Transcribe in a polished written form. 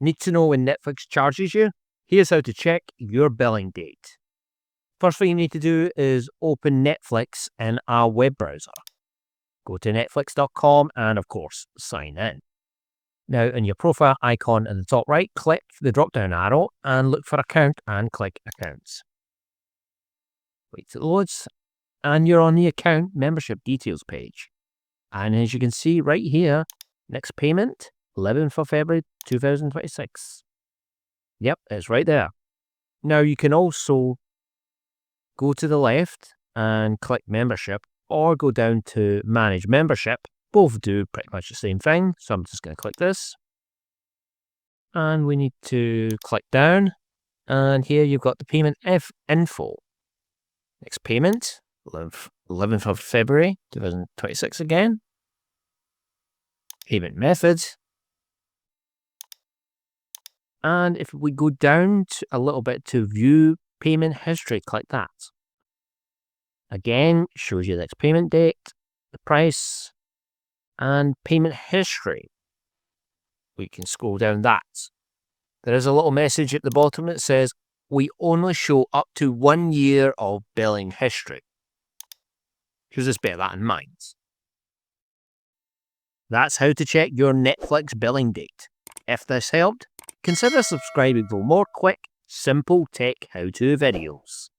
Need to know when Netflix charges you? Here's how to check your billing date. First thing you need to do is open Netflix in our web browser. Go to netflix.com and, of course, sign in. Now, in your profile icon in the top right, click the drop-down arrow and look for Account and click Accounts. Wait till it loads, and you're on the Account Membership Details page. And as you can see right here, next payment, 11th of February 2026. Yep, it's right there. Now, you can also go to the left and click Membership, or go down to Manage Membership. Both do pretty much the same thing, so I'm just going to click this. And we need to click down, and here you've got the payment info. Next payment, 11th of February 2026 again. Payment method. And if we go down a little bit to view payment history, click that. Again, shows you the next payment date, the price, and payment history. We can scroll down that. There is a little message at the bottom that says, we only show up to 1 year of billing history. So just bear that in mind. That's how to check your Netflix billing date. If this helped, consider subscribing for more quick, simple tech how-to videos.